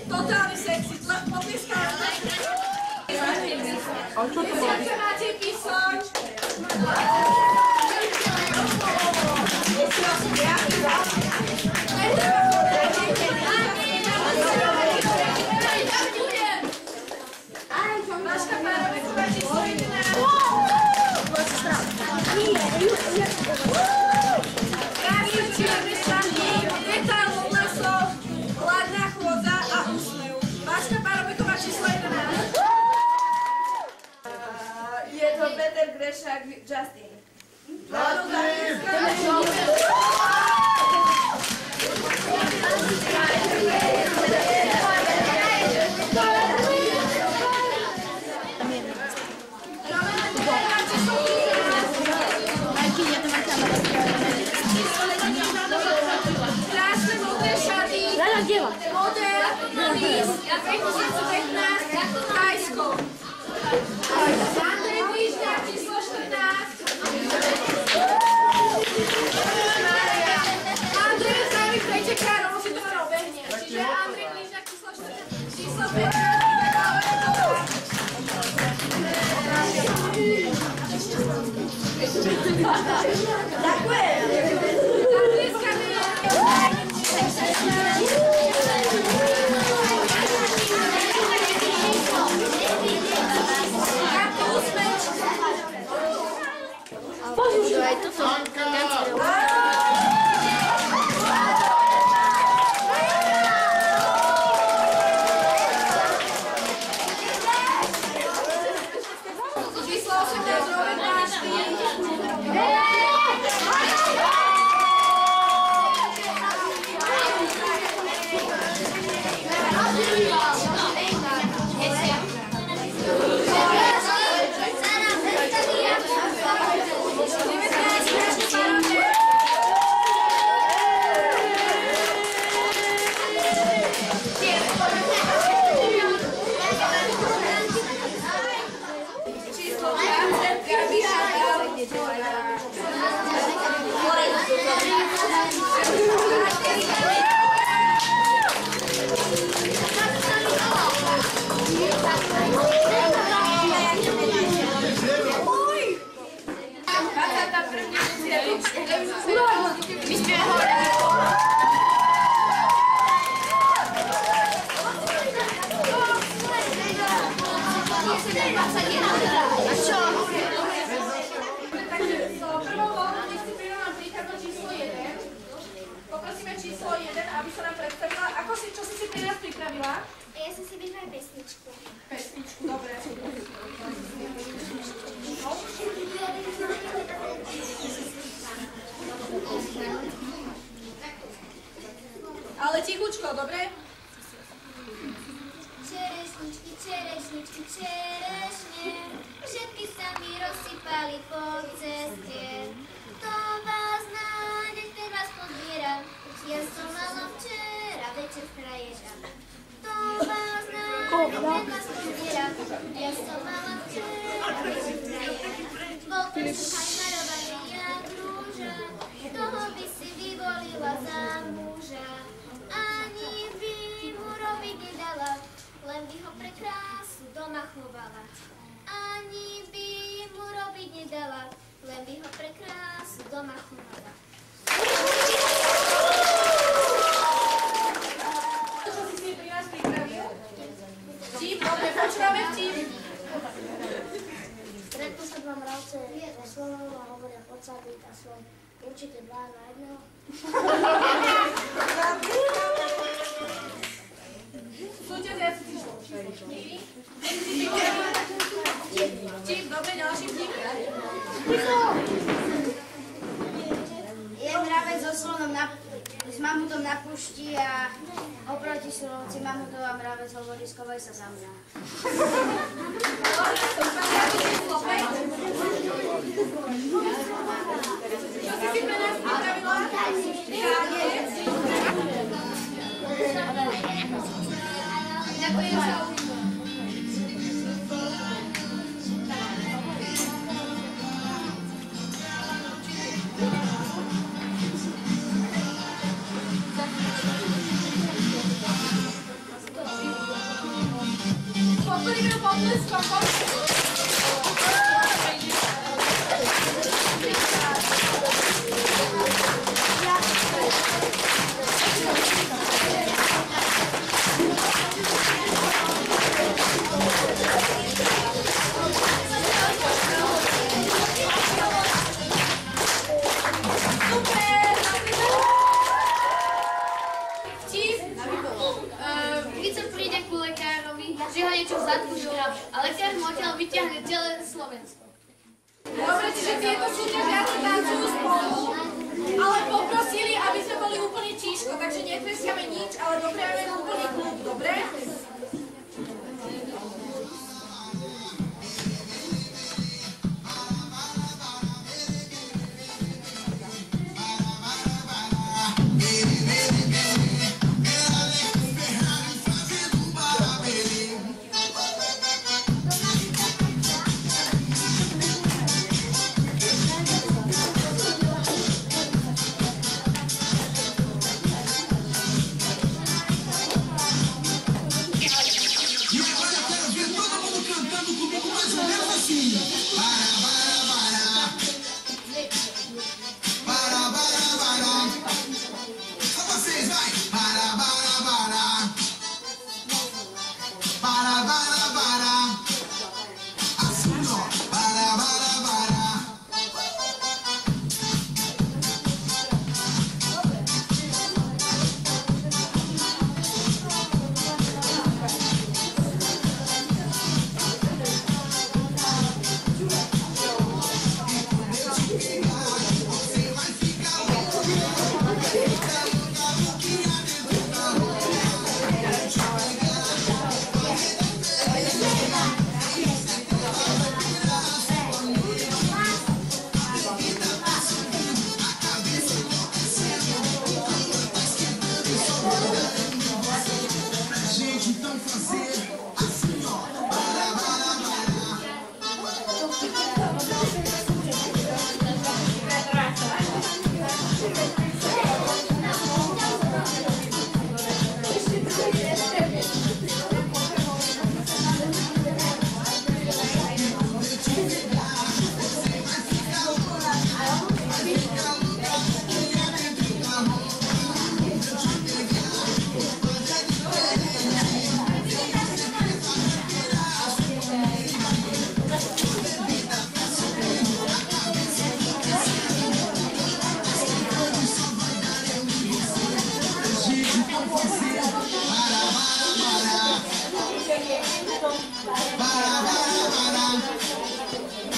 Totálny sexy, potliskávame. A čo to bolo? Máte písoň. Váška pároveková číslo 11. Krásne čierne štáty, detail odlesov, hladná chôdza a úsmev. Váška pároveková číslo 11. Je to Peter Grešák, Justin. Krásne modré šaty, model, Miss 2015, Tajsko. Andrej Blížňák, číslo 14. Andrej, s nami preteká, rovno si to robehne. Čiže Andrej Blížňák, číslo 14, číslo 15. Ďakujem. Ale tichučko, dobre? Čerešničky, čerešničky, čerešne, všetky sa mi rozsypali po ceste. To vás nádej, keď vás pozbieram, ja som mala včera večer fraježa. To vás nádej, keď vás pozbieram, ja som mala včera večer fraježa. Bol to šuchaj narovaný jak rúža, toho by si vyvolila za muža. Ani by mu robiť nedala, len by ho pre krásu doma chovala. Ani by mu robiť nedala, len by ho pre krásu doma chovala. Čo si pri nás pripravil? Vtip, dobre, počúvame vtip. Stretnú sa dva mravce na Slovenu a hovoria poď sa byť a svoj. Určite dva na jedného. Súťaž, ja si šli. Vtip, dobre, ďalší vtip. Je mravec so slonom s mamutom na púšti a oproti slonovci mamutom a mravec hovorí skovaj sa za mňa. Čo si pre nás pripravila? Kánec. Ďakujem za podporíme potleskom. A lekár mu odtiaľ vyťahne celé Slovensko. Dobre, čiže tieto súťažiaci tancujú spolu, ale poprosili, aby sme boli úplne tíško, takže netleskiame nič, ale dopriame úplný klub, dobre?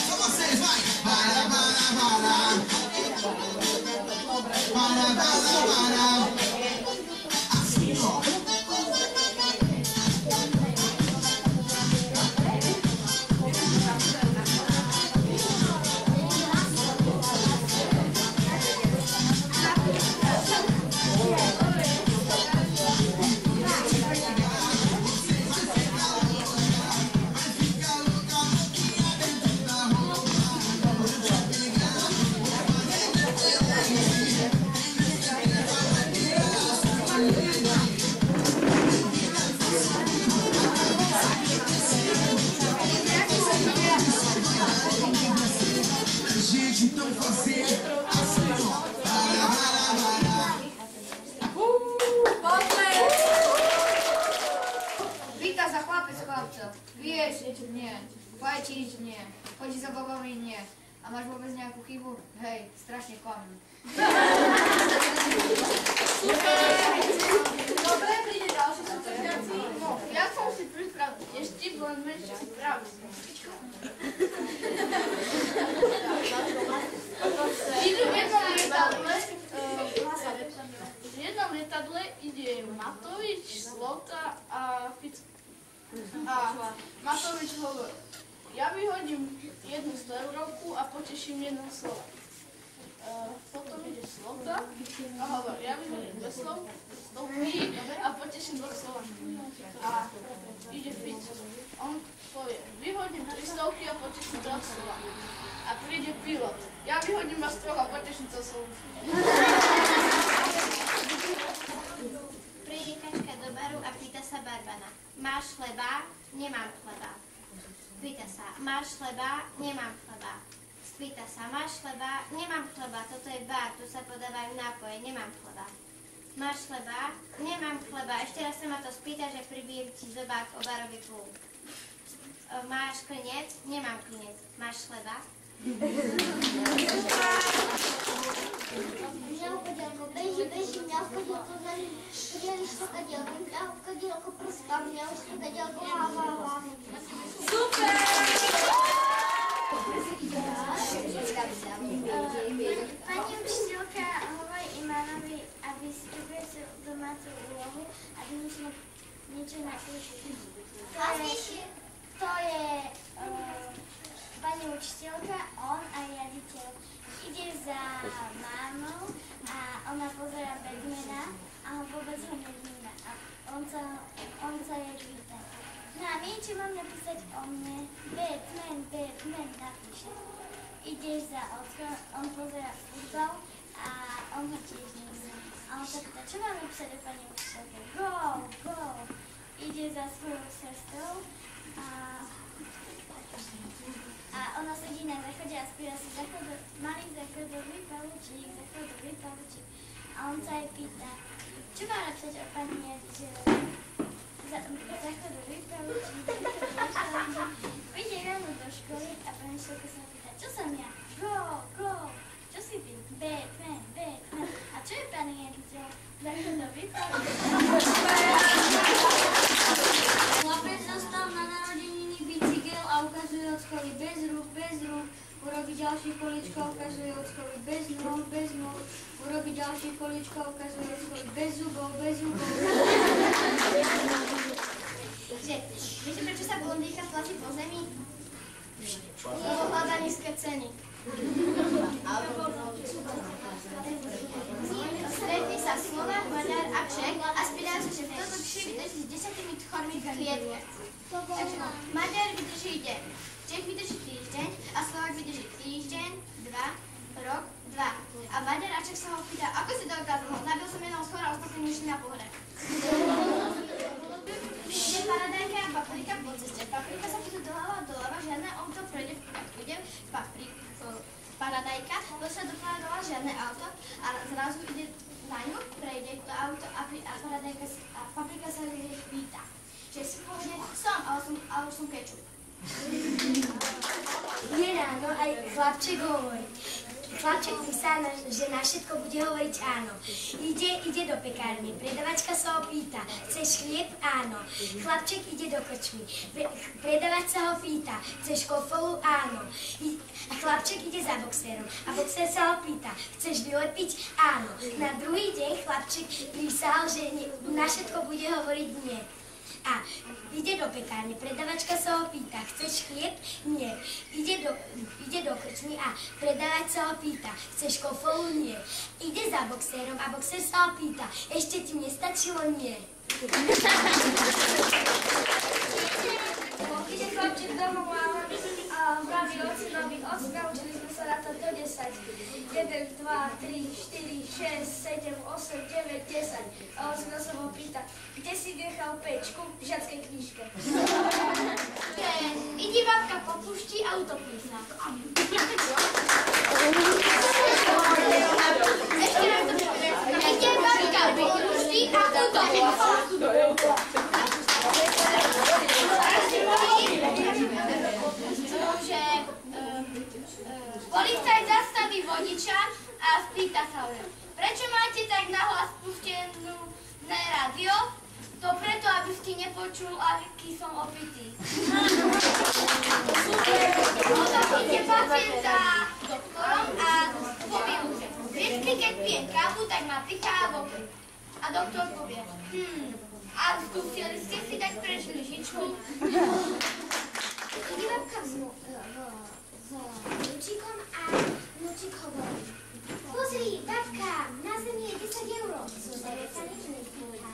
Só vocês, vai! Para, assim, ó. Nie. Fajčiť? Nie. Chodí za babami? Nie. A máš vôbec nejakú chybu? Hej, strašne klamem. Dobre, príde ďalší súťažiaci. Ja som si pripravil ešte len menšie správy. V jednom lietadle ide Matovič, Slota a Fico. A Matovič hovorí, ja vyhodím jednu 100 eurovku a poteším jedno slovo. Potom ide Slota a hovorí, ja vyhodím 2 stovky a poteším 2 slova. A ide Fico. On povie, vyhodím 3 stovky a poteším 2 slova. A príde pilot. Ja vyhodím vás 3 a poteším 2 slova. Príde kačka do baru a pýta sa Barbana. Máš chleba? Nemám chleba. Pýta sa, máš chleba? Nemám chleba. Spýta sa, máš chleba? Nemám chleba. Toto je bar, tu sa podávajú nápoje. Nemám chleba. Máš chleba? Nemám chleba. Ešte raz sa ma to spýta, že pribijem ti zobák o barový plúm. Máš klinec? Nemám klinec. Máš chleba? Beží, mňavko, prieliško kadielko, mňavko, kadielko, prsta, mňavko, kadielko, hlava. Super! Pani učiteľka hovorí Imanovi, aby si pripravil domácu úlohu, aby musel niečo napísať. To je pani učiteľka, on a riaditeľ. Ide za mámou a ona pozerá Batmana a on vôbec ho nevníma. A on sa jej víta. No a vie, čo mám napísať o mne? Batman napíše. Ideš za Otkom, on pozerá futbal a on ho tiež nevníma. A on sa pýta, čo mám napísať o pani učiteľke? Go! Ide za svojou sestrou a ona sedí na záchode a spieva si malý záchodový pavučík. A on sa jej pýta, čo má napísať o pani riaditeľke? Záchodový pavučík. Príde ráno do školy a pani učiteľka sa pýta, čo som ja? Go! Čo si ty? Batman. A čo je pani riaditeľ? Záchodový pavučík. Chlapec dostal na narodeniny bicykel a ukazuje ockovi bez rúk. Urobí ďalšie kolečko, ukazuje ockovi bez nôh. Urobí ďalšie kolečko, ukazuje ockovi bez zubov. Viete, prečo sa blondýnka tlačí po zemi? Lebo hľadá nízke ceny. Stretli sa Slovák, Maďar a Čech a spýtajú sa, že kto dlhšie vydrží s 10 tchormi v klietke. Takže Maďar vydrží deň, Čech vydrží týždeň a Slovák vydrží týždeň, 2, rok, 2. A Maďar a Čech sa ho pýta, ako si to dokázal? Nabil som jednou skôr a ostatní išli na pohode. Ide paradajka a paprika po ceste. Paprika sa pôjde doľava, žiadne auto prejde vpred. Ide paradajka, došla doľava, žiadne auto a zrazu ide na ňu, prejde to auto a paprika sa jej pýta. Že si povede, ale už som kečup. Je ráno aj chlapček hovorí. Chlapček písal, že na všetko bude hovoriť áno. Ide do pekárne, predavačka sa ho pýta, chceš chlieb? Áno. Chlapček ide do krčmy, predavač sa ho pýta, chceš kofolu? Áno. A chlapček ide za boxérom a boxér sa ho pýta, chceš vylepiť? Áno. Na druhý deň chlapček prísahal, že na všetko bude hovoriť nie. A ide do pekárne, predavačka sa ho pýta, chceš chlieb? Nie. Ide do krčmy a predavač sa ho pýta, chceš kofolu? Nie. Ide za boxérom a boxér sa ho pýta, ešte ti nestačilo? Nie. Ide chlapček domov a vraví ocinovi, ocko, naučili sme sa rátať do 10. 1, 2, 3, 4, 6, 7, 8, 9, 10. A ocino sa ho pýta, kde si nechal pečku? V žiackej knižke. Ide babka po púšti a utopí sa. Ešte raz to poviem. Ide babka po púšti a utopí sa. Policajt zastaví vodiča a spýta sa ho, prečo máte tak nahlas pustenú na rádio? To preto, aby ste nepočul, aký som opitý. Potom ide pacient za doktorom a povie mu, vždycky, keď pijem kávu, tak ma pichá v oku. A doktor povie, a skúsili ste si dať preč lyžičku? Ide babka s vnúčikom a vnúčik hovorí, pozri, babka, na zemi je 10 €, zo zeme sa nič nezbúha.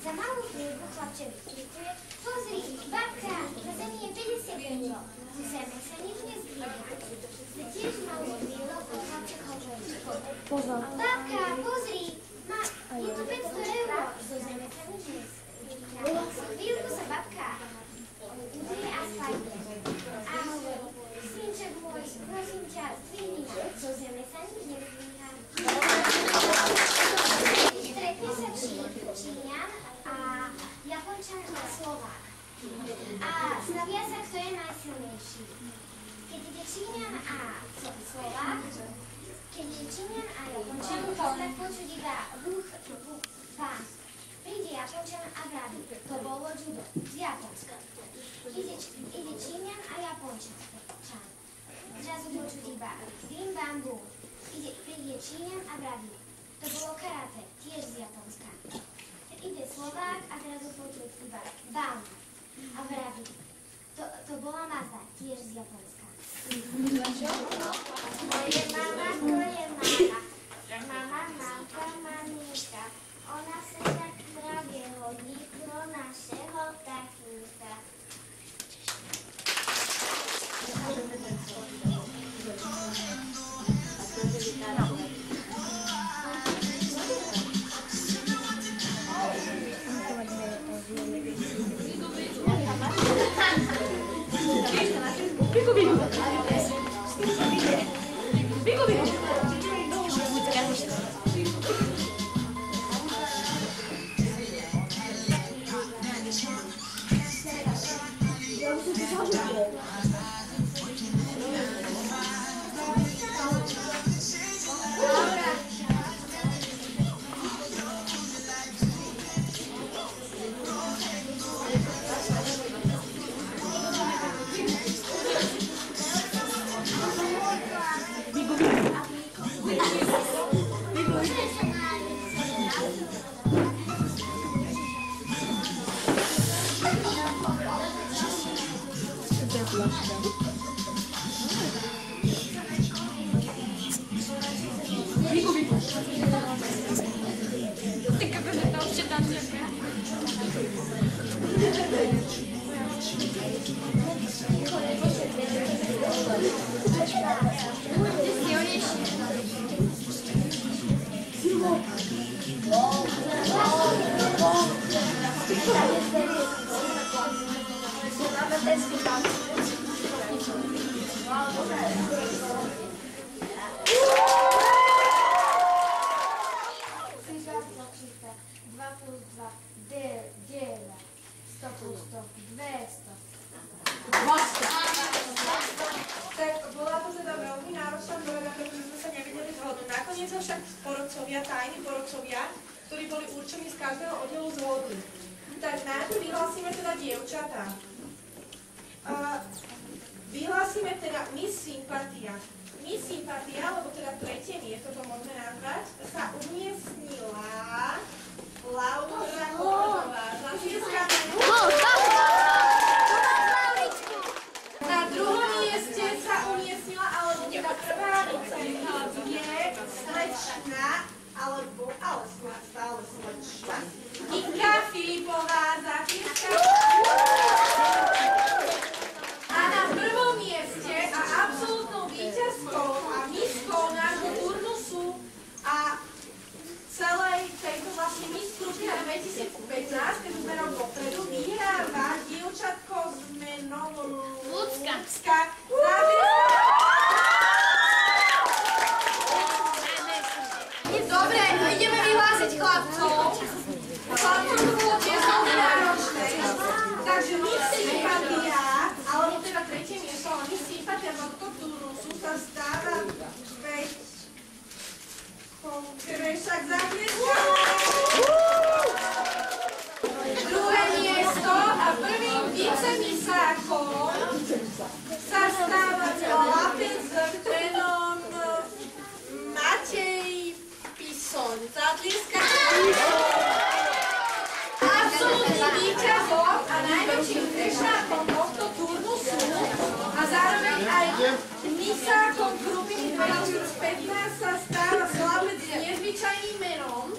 Za malú chvíľku chlapček vyklikuje, pozri, babka, na zemi je 50 €, zo zeme sa nič nezbúha. Za tiež malú chvíľku chlapček hovorí, babka, pozri, je tu 500 €, zo zeme sa nič nezbúha. Chvíľku sa babka udrie a spadne a hovorí, synček môj, prosím ťa, zdvihni ma, zo zeme sa nič nezdvíha. Stretne sa Číňan a Japončan a Slovák. A stavia sa, kto je najsilnejší. Keď ide Číňan a Slovák, tak počuť iba pán. Príde Japončan a vraví, to bolo judo z Japonska. Ide Číňan a Japončan. Zrazu počuť iba bim bam bum. Príde Číňan a vraví, to bolo karate, tiež z Japonska. Ide Slovák a zrazu počuť iba bam. A vraví, to bola Mazda, tiež z Japonska. Moje mama, to je mama. Mama, mamka, maminka. Ona sa tak právě hodí do našeho tatínka. Tak bola to teda veľmi náročná dohoda, pretože sme sa No nakoniec sa však porodcovia, tajní porodcovia, ktorí boli určení z každého oddielu zhodli. Tak najprv vyhlásime teda dievčatá. Vyhlásime teda Miss Sympatia. Miss Sympatia, lebo teda tretie miesto, to môžeme nazvať, sa umiestnila Laura Kotová. Zatlieskame. Na druhom mieste sa umiestnila, alebo teda prvá je slečna, ale stále slečna. Inka Filipová, zatlieskame. A na prvom mieste a absolútnou víťazkou a miskou nášho turnusu a celej tejto vlastne Miss Krupina 2015, keď sme rok dopredu, vyhráva dievčatko s menom Lucka. Dobre, ideme vyhlásiť chlapcov. Chlapcov to bolo tiež veľmi náročné. Takže Miss Sympatia, alebo teda tretie miesto, ale Miss Sympatia tohto turnusu sa stáva Grešák zatlieskame. Druhé miesto a prvým vicemisákom sa stáva chlapec s menom Matej Pisoň. Zatlieskame. Absolutným víťazom a najväčším grešákom tohto turnusu a zároveň aj misákom Krupiny 2015 sa stáva chlapec s nezvyčajným menom